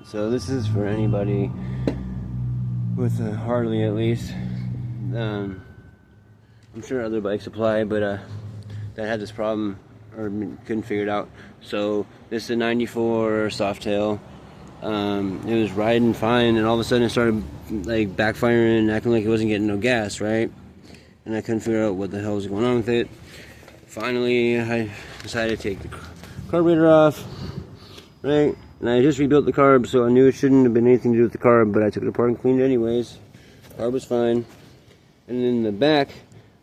So this is for anybody with a Harley, at least. I'm sure other bikes apply, but that had this problem or couldn't figure it out. So this is a 94 Softail. It was riding fine, and all of a sudden it started like backfiring and acting like it wasn't getting no gas, right? And I couldn't figure out what the hell was going on with it. Finally, I decided to take the carburetor off, right? And I just rebuilt the carb, so I knew it shouldn't have been anything to do with the carb, but I took it apart and cleaned it anyways. Carb was fine. And in the back,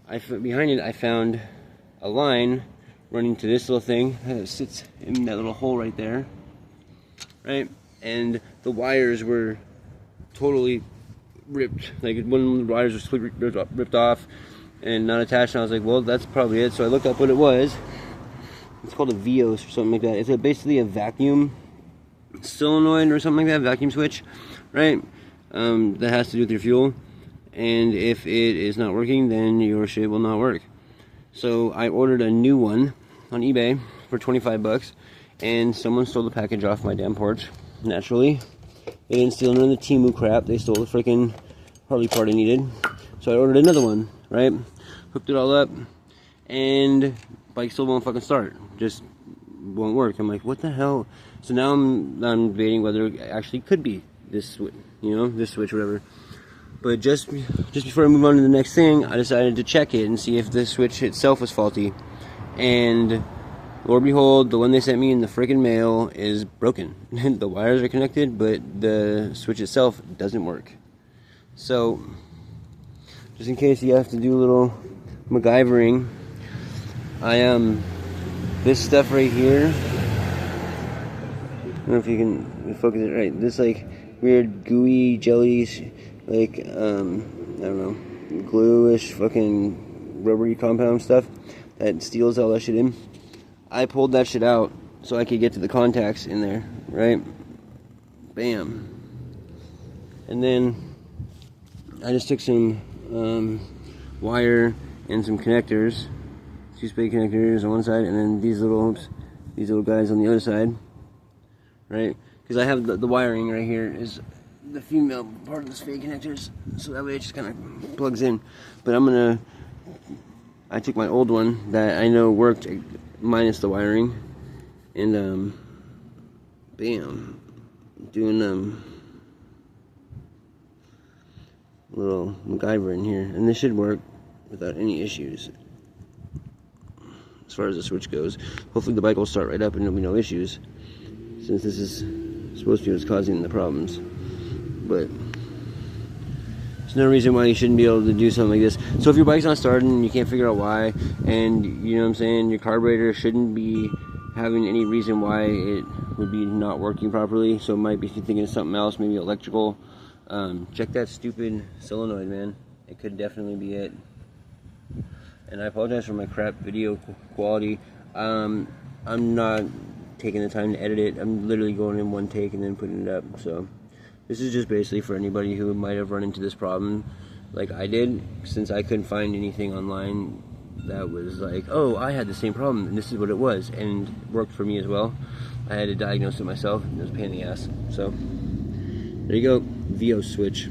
behind it, I found a line running to this little thing that sits in that little hole right there, right? And the wires were totally ripped. Like, one of the wires was ripped off and not attached. And I was like, well, that's probably it. So I looked up what it was. It's called a Vios or something like that. It's basically a vacuum solenoid or something like that, vacuum switch, right? That has to do with your fuel. And if it is not working, then your shit will not work. So I ordered a new one on eBay for 25 bucks, and someone stole the package off my damn porch. Naturally, they didn't steal none of the Temu crap. They stole the freaking Harley part I needed. So I ordered another one, right? Hooked it all up, and bike still won't fucking start. Just won't work. I'm like, what the hell? So now I'm debating whether it actually could be this switch, this switch, whatever. But just before I move on to the next thing, I decided to check it and see if the switch itself was faulty. And Lord behold, the one they sent me in the freaking mail is broken. The wires are connected, but the switch itself doesn't work. So, just in case you have to do a little MacGyvering, this stuff right here, I don't know if you can focus it right, this like weird gooey jellies, like, I don't know, glue-ish fucking rubbery compound stuff that steals all that shit in. I pulled that shit out so I could get to the contacts in there, right? Bam. And then I just took some wire and some connectors, 2 spade connectors on one side, and then these little guys on the other side, right? Because I have the wiring right here is the female part of the spade connectors, so that way it just kind of plugs in. But I took my old one that I know worked minus the wiring, and bam, doing a little MacGyver in here, and this should work without any issues as far as the switch goes. Hopefully the bike will start right up and there'll be no issues, since this is supposed to be what's causing the problems. But there's no reason why you shouldn't be able to do something like this. So if your bike's not starting and you can't figure out why, and you know what I'm saying, your carburetor shouldn't be having any reason why it would be not working properly, so it might be thinking of something else, maybe electrical, check that stupid solenoid, man. It could definitely be it. And I apologize for my crap video quality. I'm not taking the time to edit it. I'm literally going in one take and then putting it up. So this is just basically for anybody who might have run into this problem like I did, since I couldn't find anything online that was like, oh, I had the same problem and this is what it was, and it worked for me as well. I had to diagnose it myself, and it was a pain in the ass. So there you go, Vios switch.